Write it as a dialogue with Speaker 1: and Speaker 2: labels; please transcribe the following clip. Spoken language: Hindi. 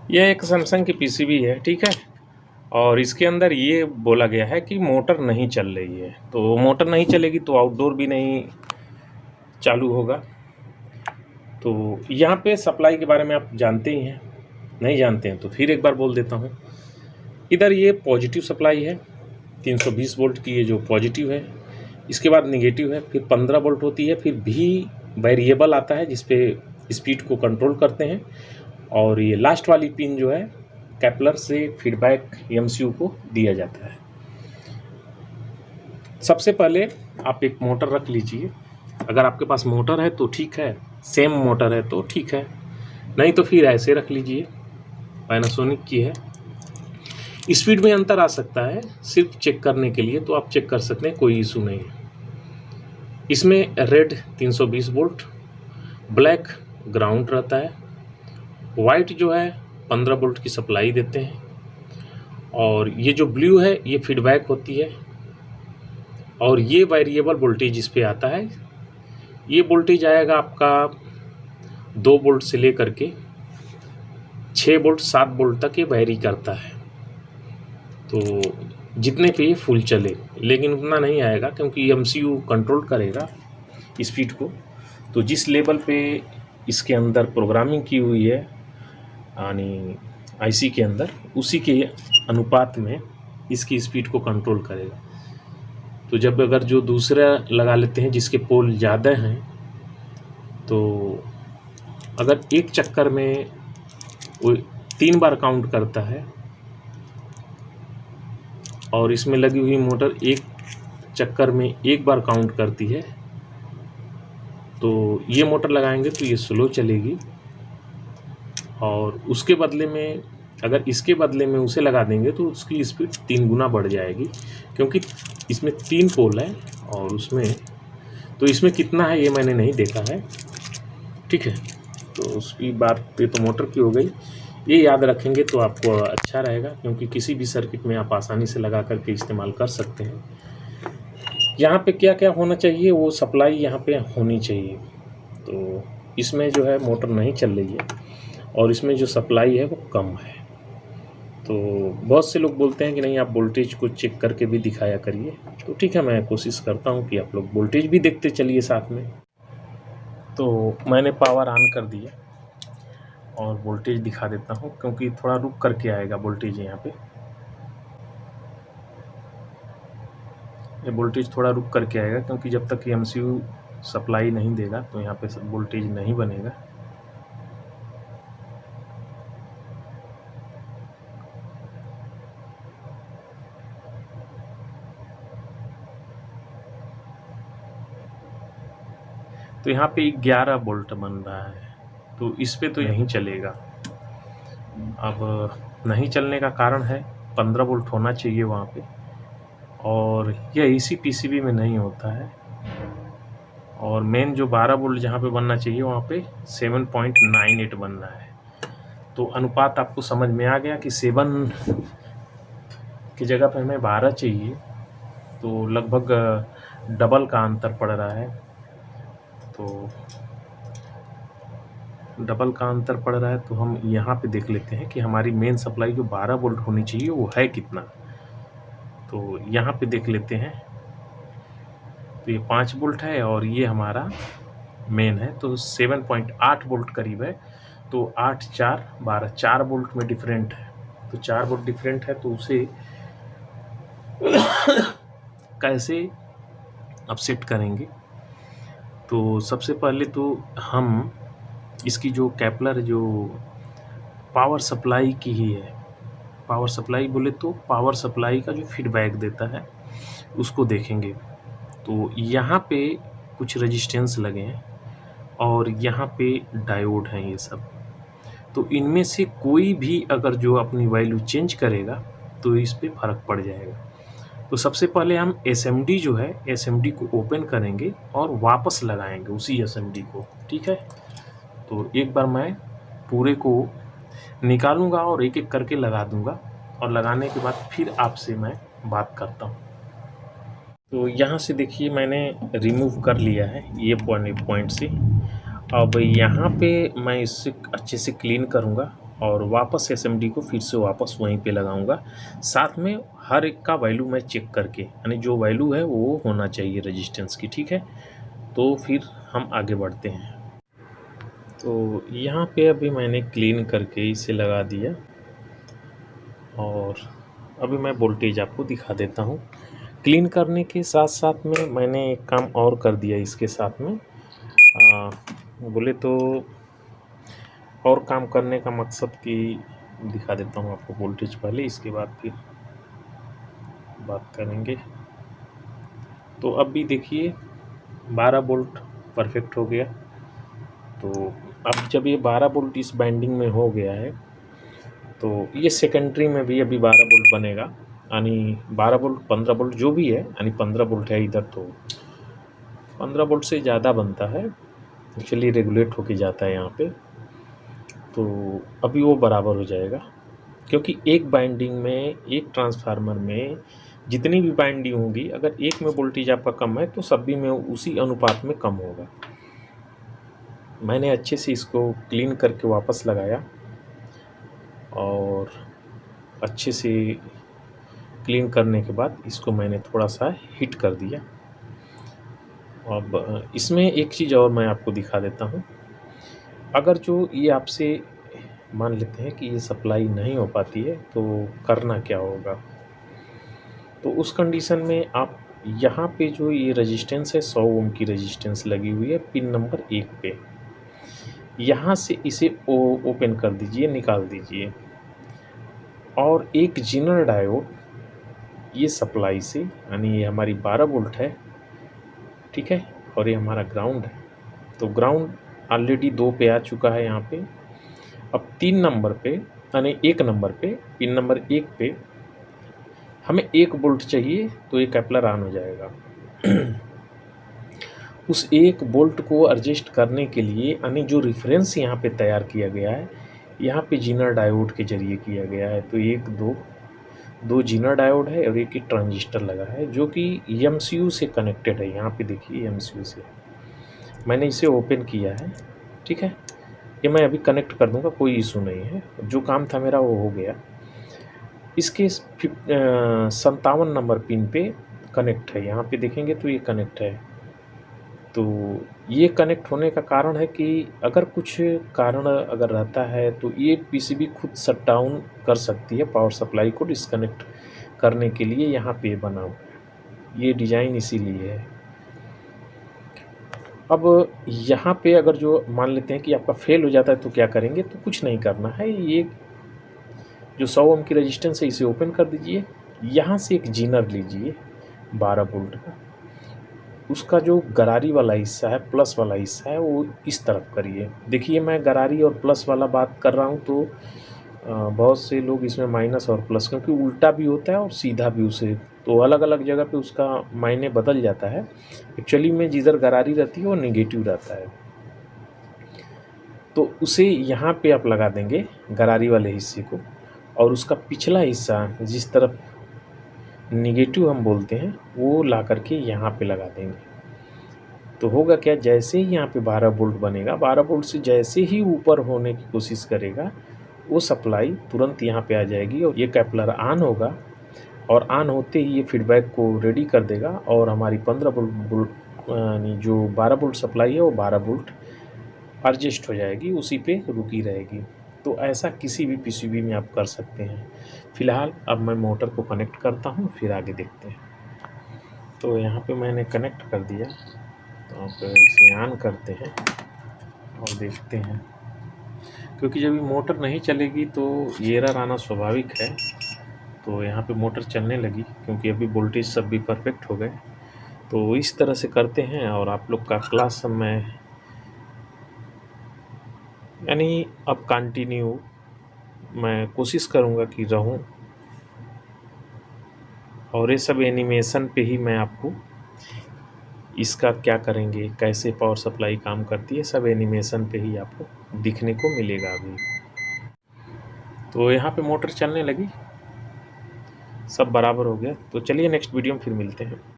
Speaker 1: यह एक सैमसंग की पीसीबी है, ठीक है। और इसके अंदर ये बोला गया है कि मोटर नहीं चल रही है, तो मोटर नहीं चलेगी तो आउटडोर भी नहीं चालू होगा। तो यहाँ पे सप्लाई के बारे में आप जानते ही हैं, नहीं जानते हैं तो फिर एक बार बोल देता हूँ। इधर ये पॉजिटिव सप्लाई है, 320 वोल्ट की ये जो पॉजिटिव है, इसके बाद निगेटिव है, फिर 15 वोल्ट होती है, फिर भी वेरिएबल आता है जिस पे स्पीड को कंट्रोल करते हैं। और ये लास्ट वाली पिन जो है कैपलर से फीडबैक एमसीयू को दिया जाता है। सबसे पहले आप एक मोटर रख लीजिए, अगर आपके पास मोटर है तो ठीक है, सेम मोटर है तो ठीक है, नहीं तो फिर ऐसे रख लीजिए। पैनासोनिक की है, स्पीड में अंतर आ सकता है, सिर्फ चेक करने के लिए तो आप चेक कर सकते हैं, कोई इशू नहीं है। इसमें रेड 320 वोल्ट, ब्लैक ग्राउंड रहता है, वाइट जो है 15 वोल्ट की सप्लाई देते हैं, और ये जो ब्लू है ये फीडबैक होती है, और ये वेरिएबल वोल्टेज इस पे आता है। ये वोल्टेज आएगा आपका 2 वोल्ट से लेकर के 6 वोल्ट 7 वोल्ट तक ये वेरी करता है। तो जितने पे ये फुल चले, लेकिन उतना नहीं आएगा क्योंकि एमसीयू कंट्रोल करेगा स्पीड को। तो जिस लेवल पे इसके अंदर प्रोग्रामिंग की हुई है यानी आईसी के अंदर, उसी के अनुपात में इसकी स्पीड को कंट्रोल करेगा। तो जब अगर जो दूसरा लगा लेते हैं जिसके पोल ज़्यादा हैं, तो अगर एक चक्कर में वो 3 बार काउंट करता है और इसमें लगी हुई मोटर एक चक्कर में 1 बार काउंट करती है, तो ये मोटर लगाएंगे तो ये स्लो चलेगी। और उसके बदले में अगर इसके बदले में उसे लगा देंगे तो उसकी स्पीड 3 गुना बढ़ जाएगी, क्योंकि इसमें 3 पोल है और उसमें तो इसमें कितना है ये मैंने नहीं देखा है, ठीक है। तो उसकी बात पे तो मोटर की हो गई, ये याद रखेंगे तो आपको अच्छा रहेगा, क्योंकि किसी भी सर्किट में आप आसानी से लगा करके इस्तेमाल कर सकते हैं। यहाँ पे क्या क्या होना चाहिए, वो सप्लाई यहाँ पे होनी चाहिए। तो इसमें जो है मोटर नहीं चल रही है और इसमें जो सप्लाई है वो कम है। तो बहुत से लोग बोलते हैं कि नहीं आप वोल्टेज को चेक करके भी दिखाया करिए, तो ठीक है, मैं कोशिश करता हूँ कि आप लोग वोल्टेज भी देखते चलिए साथ में। तो मैंने पावर ऑन कर दिया और वोल्टेज दिखा देता हूँ, क्योंकि थोड़ा रुक करके आएगा वोल्टेज यहाँ पे। ये वोल्टेज थोड़ा रुक करके आएगा, क्योंकि जब तक एमसीयू सप्लाई नहीं देगा तो यहाँ पे वोल्टेज नहीं बनेगा। तो यहाँ पे 11 वोल्ट बन रहा है, तो इस पे तो नहीं चलेगा। अब नहीं चलने का कारण है 15 वोल्ट होना चाहिए वहाँ पे, और यह इसी पीसीबी में नहीं होता है। और मेन जो 12 वोल्ट जहाँ पे बनना चाहिए वहाँ पे 7.98 बनना है। तो अनुपात आपको समझ में आ गया कि 7 की जगह पे हमें 12 चाहिए, तो लगभग डबल का अंतर पड़ रहा है। तो डबल का अंतर पड़ रहा है, तो हम यहाँ पे देख लेते हैं कि हमारी मेन सप्लाई जो 12 वोल्ट होनी चाहिए वो है कितना। तो यहाँ पे देख लेते हैं, तो ये 5 वोल्ट है और ये हमारा मेन है, तो 7.8 वोल्ट करीब है। तो 8 4 12, 4 वोल्ट में डिफरेंट है। तो 4 वोल्ट डिफरेंट है, तो उसे कैसे अब सेट करेंगे। तो सबसे पहले तो हम इसकी जो कैपलर जो पावर सप्लाई की ही है, पावर सप्लाई बोले तो पावर सप्लाई का जो फीडबैक देता है उसको देखेंगे। तो यहाँ पे कुछ रेजिस्टेंस लगे हैं और यहाँ पे डायोड हैं ये सब। तो इनमें से कोई भी अगर जो अपनी वैल्यू चेंज करेगा तो इस पे फ़र्क पड़ जाएगा। तो सबसे पहले हम एसएमडी जो है, एसएमडी को ओपन करेंगे और वापस लगाएंगे उसी एसएमडी को, ठीक है। तो एक बार मैं पूरे को निकालूंगा और एक एक करके लगा दूंगा, और लगाने के बाद फिर आपसे मैं बात करता हूँ। तो यहाँ से देखिए मैंने रिमूव कर लिया है ये पॉइंट से। अब यहाँ पे मैं इससे अच्छे से क्लीन करूँगा और वापस एसएमडी को फिर से वापस वहीं पे लगाऊंगा। साथ में हर एक का वैल्यू मैं चेक करके, यानी जो वैल्यू है वो होना चाहिए रेजिस्टेंस की, ठीक है। तो फिर हम आगे बढ़ते हैं। तो यहाँ पे अभी मैंने क्लीन करके इसे लगा दिया और अभी मैं वोल्टेज आपको दिखा देता हूँ। क्लीन करने के साथ साथ में मैंने एक काम और कर दिया इसके साथ में, बोले तो और काम करने का मकसद कि दिखा देता हूँ आपको वोल्टेज पहले, इसके बाद फिर बात करेंगे। तो अब भी देखिए 12 वोल्ट परफेक्ट हो गया। तो अब जब ये 12 वोल्ट इस बाइंडिंग में हो गया है तो ये सेकेंडरी में भी अभी 12 वोल्ट बनेगा, यानी 12 वोल्ट 15 वोल्ट जो भी है, यानी 15 वोल्ट है इधर, तो 15 वोल्ट से ज़्यादा बनता है एक्चुअली, रेगुलेट होके जाता है यहाँ पे। तो अभी वो बराबर हो जाएगा, क्योंकि एक बाइंडिंग में, एक ट्रांसफार्मर में जितनी भी बाइंडिंग होगी, अगर एक में वोल्टेज आपका कम है तो सभी में उसी अनुपात में कम होगा। मैंने अच्छे से इसको क्लीन करके वापस लगाया और अच्छे से क्लीन करने के बाद इसको मैंने थोड़ा सा हीट कर दिया। अब इसमें एक चीज़ और मैं आपको दिखा देता हूँ। अगर जो ये आपसे मान लेते हैं कि ये सप्लाई नहीं हो पाती है तो करना क्या होगा। तो उस कंडीशन में आप यहाँ पे जो ये रेजिस्टेंस है 100 ओम की रेजिस्टेंस लगी हुई है पिन नंबर 1 पे, यहाँ से इसे ओपन कर दीजिए, निकाल दीजिए। और एक जीनर डायोड ये सप्लाई से, यानी ये हमारी 12 वोल्ट है, ठीक है, और ये हमारा ग्राउंड है। तो ग्राउंड ऑलरेडी 2 पे आ चुका है यहाँ पे। अब 3 नंबर पे, यानी 1 नंबर पे, पिन नंबर 1 पे हमें 1 वोल्ट चाहिए, तो ये कैपलर ऑन हो जाएगा। उस 1 वोल्ट को एडजस्ट करने के लिए, यानी जो रेफरेंस यहाँ पे तैयार किया गया है, यहाँ पे जीनर डायोड के जरिए किया गया है। तो 1 2 जीनर डायोड है और एक ही ट्रांजिस्टर लगा है जो कि एमसीयू से कनेक्टेड है। यहाँ पे देखिए एमसीयू से मैंने इसे ओपन किया है, ठीक है। ये मैं अभी कनेक्ट कर दूंगा, कोई इशू नहीं है, जो काम था मेरा वो हो गया। इसके 57 नंबर पिन पे कनेक्ट है, यहाँ पे देखेंगे तो ये कनेक्ट है। तो ये कनेक्ट होने का कारण है कि अगर कुछ कारण अगर रहता है तो ये पीसीबी खुद शट डाउन कर सकती है, पावर सप्लाई को डिस्कनेक्ट करने के लिए यहाँ पे बना हुआ है, ये डिज़ाइन इसीलिए है। अब यहाँ पे अगर जो मान लेते हैं कि आपका फेल हो जाता है तो क्या करेंगे, तो कुछ नहीं करना है। ये जो 100 ओम की रेजिस्टेंस है इसे ओपन कर दीजिए, यहाँ से एक जीनर लीजिए 12 वोल्ट का, उसका जो गरारी वाला हिस्सा है, प्लस वाला हिस्सा है, वो इस तरफ करिए। देखिए मैं गरारी और प्लस वाला बात कर रहा हूँ तो बहुत से लोग इसमें माइनस और प्लस, क्योंकि उल्टा भी होता है और सीधा भी, उसे तो अलग अलग जगह पे उसका मायने बदल जाता है। एक्चुअली में जिधर गरारी रहती है वो नेगेटिव रहता है, तो उसे यहाँ पे आप लगा देंगे गरारी वाले हिस्से को, और उसका पिछला हिस्सा जिस तरफ निगेटिव हम बोलते हैं वो ला करके यहाँ पे लगा देंगे। तो होगा क्या, जैसे ही यहाँ पे 12 वोल्ट बनेगा, 12 वोल्ट से जैसे ही ऊपर होने की कोशिश करेगा, वो सप्लाई तुरंत यहाँ पे आ जाएगी और ये कैपलर ऑन होगा, और ऑन होते ही ये फीडबैक को रेडी कर देगा और हमारी 15 वोल्ट यानी जो 12 वोल्ट सप्लाई है वो 12 वोल्ट एडजस्ट हो जाएगी, उसी पे रुकी रहेगी। तो ऐसा किसी भी पीसीबी में आप कर सकते हैं। फ़िलहाल अब मैं मोटर को कनेक्ट करता हूँ, फिर आगे देखते हैं। तो यहाँ पे मैंने कनेक्ट कर दिया, तो इसे ऑन करते हैं और देखते हैं, क्योंकि जब ये मोटर नहीं चलेगी तो ये एरर आना स्वाभाविक है। तो यहाँ पे मोटर चलने लगी, क्योंकि अभी वोल्टेज सब भी परफेक्ट हो गए। तो इस तरह से करते हैं, और आप लोग का क्लास मैं यानी अब कंटिन्यू मैं कोशिश करूँगा कि रहूँ, और ये सब एनिमेशन पे ही मैं आपको इसका क्या करेंगे, कैसे पावर सप्लाई काम करती है, सब एनिमेशन पे ही आपको दिखने को मिलेगा अभी। तो यहाँ पे मोटर चलने लगी, सब बराबर हो गया। तो चलिए नेक्स्ट वीडियो में फिर मिलते हैं।